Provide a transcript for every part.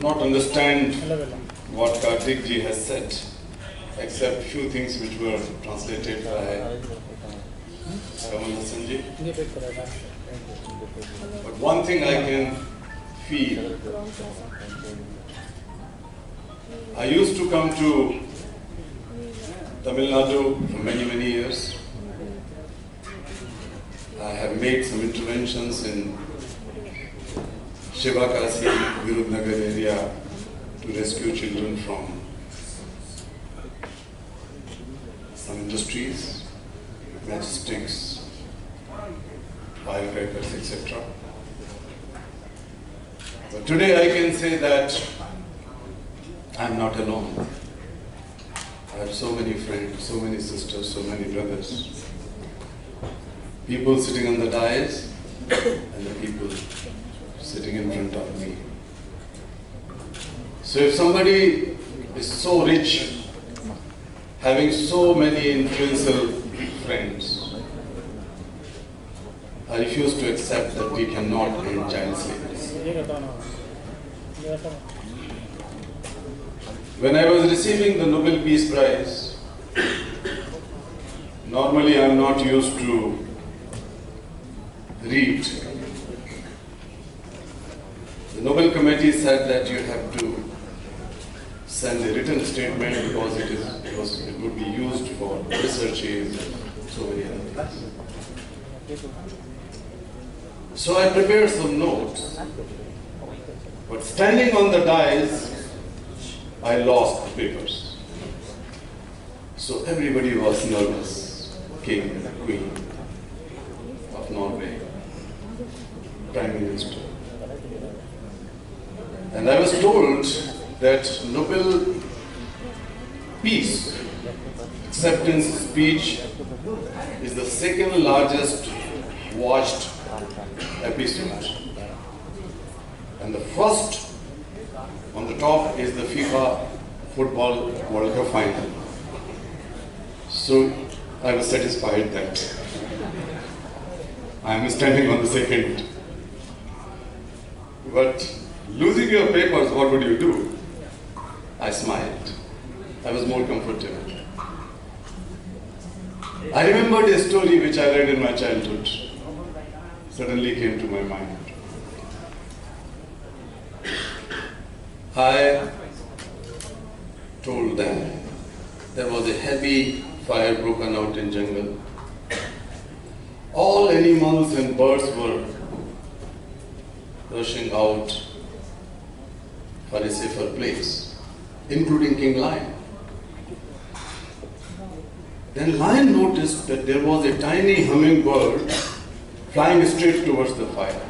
not understand what Karthik ji has said, except few things which were translated by Kailash ji. But one thing I can feel, I used to come to Tamil Nadu for many, many years. I have made some interventions in Shivakasi, Virudnagar area to rescue children from some industries, matchsticks, firecrackers, etc. But today I can say that I am not alone. I have so many friends, so many sisters, so many brothers. People sitting on the dais and the people sitting in front of me. So if somebody is so rich, having so many influential friends, I refuse to accept that we cannot end child slavery. When I was receiving the Nobel Peace Prize, normally I am not used to read. The Nobel Committee said that you have to send a written statement because it would be used for researches and so many other things. So I prepared some notes, but standing on the dais, I lost the papers. So everybody was nervous. King, Queen of Norway, Prime Minister. And I was told that Nobel Peace Acceptance Speech is the second largest watched episode. And the first on the top is the FIFA Football World Cup final. So I was satisfied that I am standing on the second. But losing your papers, what would you do? I smiled. I was more comfortable. I remembered a story which I read in my childhood. Suddenly came to my mind. I told them there was a heavy fire broken out in jungle. All animals and birds were rushing out for a safer place, including King Lion. Then Lion noticed that there was a tiny hummingbird flying straight towards the fire.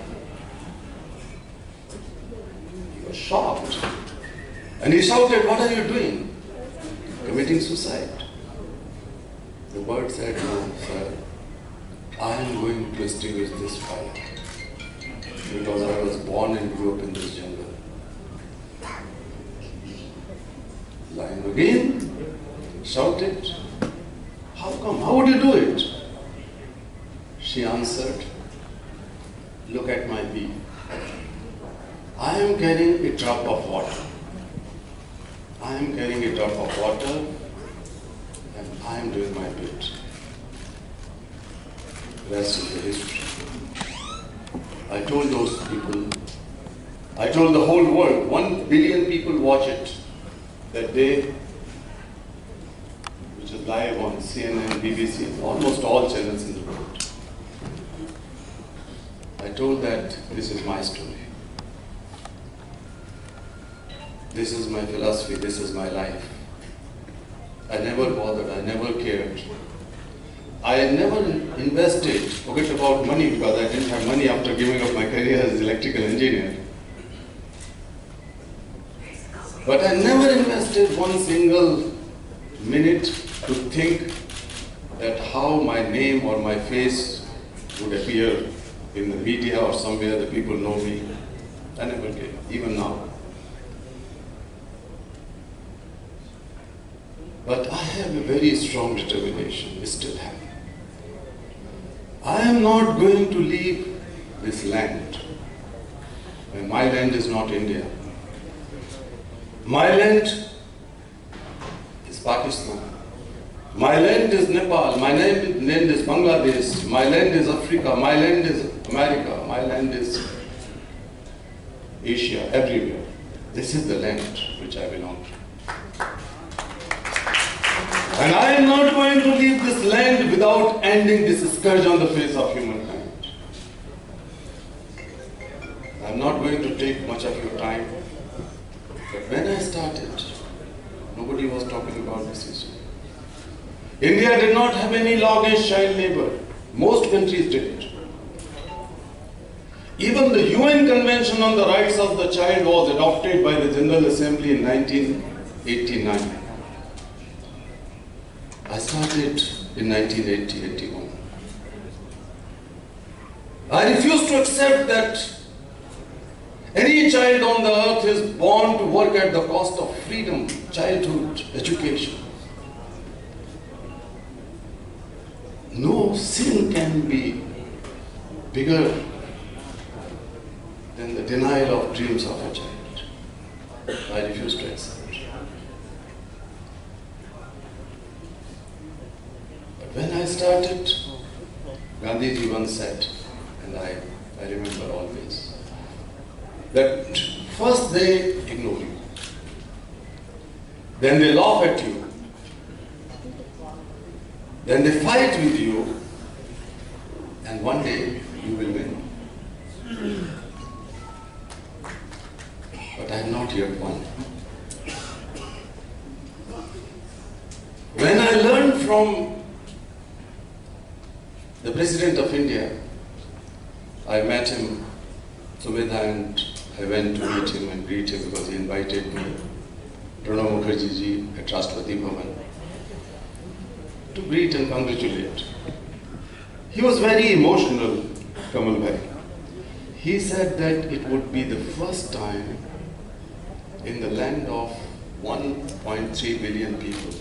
He was shocked. And he shouted, "What are you doing?" "Committing suicide." The bird said, "No, sir, I am going to extinguish this fire because I was born and grew up in this jungle." Lion again shouted, "How come? How would you do it?" She answered, "Look at my beak. I am carrying a drop of water. I am carrying a drop of water and I am doing my bit. Rest is the history." I told those people, I told the whole world, 1 billion people watch it that day, which is live on CNN, BBC, almost all channels in the world. I told that this is my story. This is my philosophy, this is my life. I never bothered, I never cared. I never invested, forget about money because I didn't have money after giving up my career as an electrical engineer. But I never invested one single minute to think that how my name or my face would appear in the media or somewhere that people know me. I never did, even now. But I have a very strong determination, I still have. I am not going to leave this land. And my land is not India. My land is Pakistan. My land is Nepal. My land is Bangladesh. My land is Africa. My land is America. My land is Asia, everywhere. This is the land which I belong to. And I am not going to leave this land without ending this scourge on the face of humankind. I am not going to take much of your time. But when I started, nobody was talking about this issue. India did not have any law against child labor. Most countries did it. Even the UN Convention on the Rights of the Child was adopted by the General Assembly in 1989. I started in 1980-81. I refuse to accept that any child on the earth is born to work at the cost of freedom, childhood, education. No sin can be bigger than the denial of dreams of a child. I refuse to accept. But when I started, Gandhiji once said, and I remember always, that first they ignore you, then they laugh at you, then they fight with you, and one day you will win. But I have not yet won. When I learned from the President of India, I met him, Sumedha, and I went to meet him and greet him because he invited me, Pranab Mukherjee ji, at Rashtrapati Bhavan, to greet and congratulate. He was very emotional, Kamal Bhai. He said that it would be the first time in the land of 1.3 billion people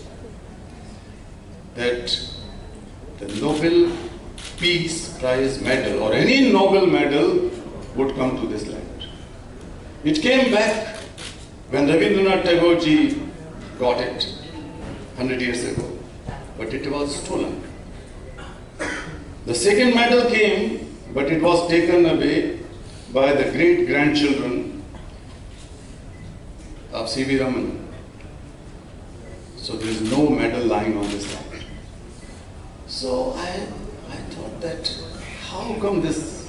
that the Nobel Peace Prize medal or any Nobel medal would come to this land. It came back when Rabindranath Tagore ji got it 100 years ago, but it was stolen. The second medal came, but it was taken away by the great-grandchildren of C.V. Raman. So there is no medal lying on this land. So I thought that how come this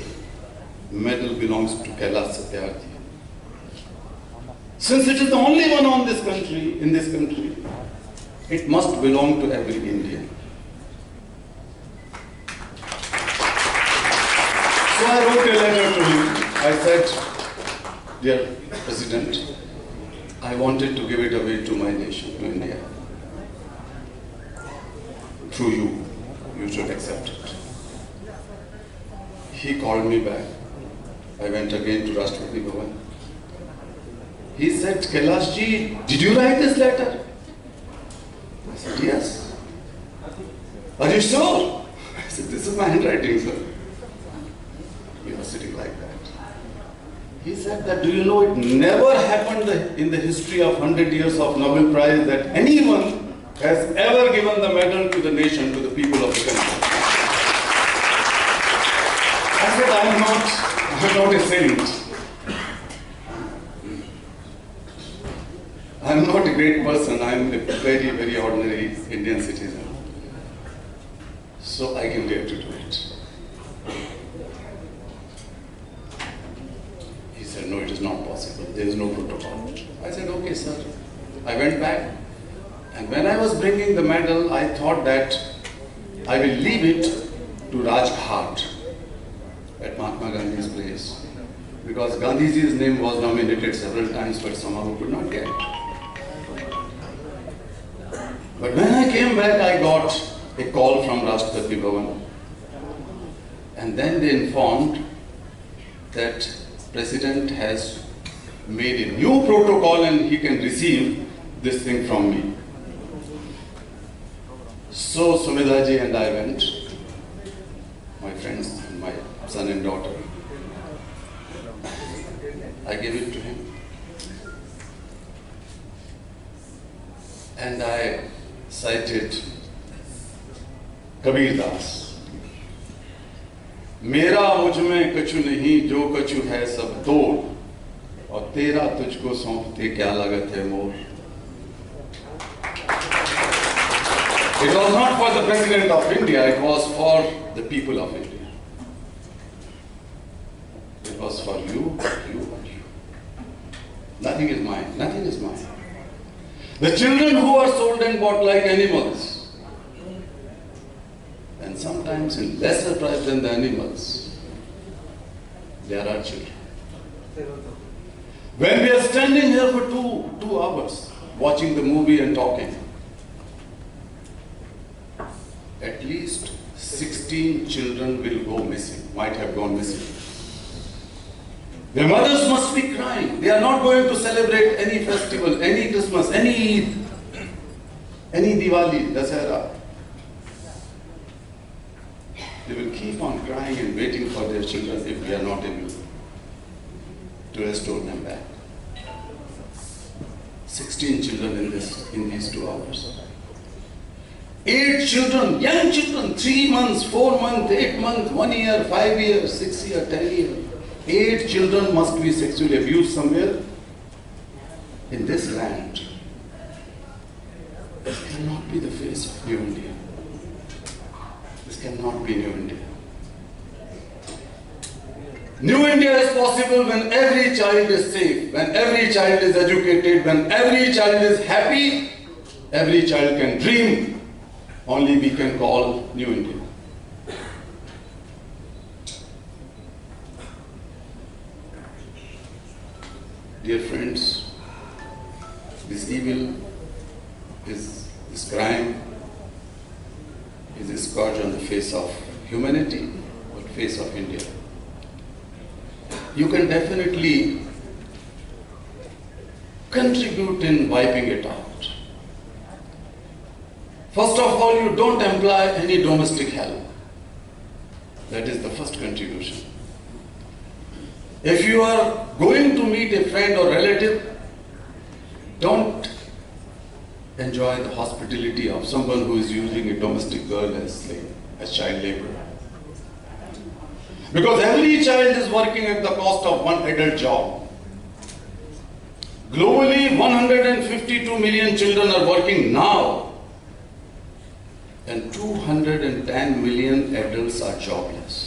medal belongs to Kailash Satyarthi? Since it is the only one in this country, it must belong to every Indian. So I wrote a letter to him. I said, dear President, I wanted to give it away to my nation, to India. Through you, you should accept it. He called me back. I went again to Rashtrapati Bhavan. He said, Kailash ji, did you write this letter? I said, yes. Are you sure? I said, this is my handwriting, sir. He was sitting like that. He said that, do you know, it never happened in the history of 100 years of Nobel Prize that anyone has ever given the medal to the nation, to the people of the country. I said, I'm not a saint. I'm not a great person. I'm a very, very ordinary Indian citizen. So I can dare to do it. He said, no, it is not possible. There is no protocol. I said, okay, sir. I went back. And when I was bringing the medal, I thought that I will leave it to Rajghat at Mahatma Gandhi's place. Because Gandhiji's name was nominated several times, but somehow we could not get it. But when I came back, I got a call from Rashtrapati Bhavan. And then they informed that President has made a new protocol and he can receive this thing from me. So Sumedha ji and I went, my friends and my son and daughter. I gave it to him. and I cited Kabir Das. मेरा मुझ में कछु नहीं, जो कछु है सब तोड़, और तेरा तुझको सौंपते क्या लागत है मोर. It was not for the President of India, it was for the people of India. It was for you, you, and you. Nothing is mine, nothing is mine. The children who are sold and bought like animals, and sometimes in lesser price than the animals, they are our children. When we are standing here for two hours, watching the movie and talking, at least 16 children will go missing, might have gone missing. Their mothers must be crying. They are not going to celebrate any festival, any Christmas, any Eid, any Diwali, Dasara. They will keep on crying and waiting for their children if we are not able to restore them back. 16 children in these 2 hours. 8 children, young children, 3 months, 4 months, 8 months, 1 year, 5 years, 6 years, 10 years. 8 children must be sexually abused somewhere in this land. This cannot be the face of New India. This cannot be New India. New India is possible when every child is safe, when every child is educated, when every child is happy, every child can dream. Only we can call New India. Dear friends, this evil, this crime is a scourge on the face of humanity, or face of India. You can definitely contribute in wiping it out. First of all, you don't employ any domestic help. That is the first contribution. If you are going to meet a friend or relative, don't enjoy the hospitality of someone who is using a domestic girl as slave, as child labor. Because every child is working at the cost of one adult job. Globally, 152 million children are working now, and 210 million adults are jobless.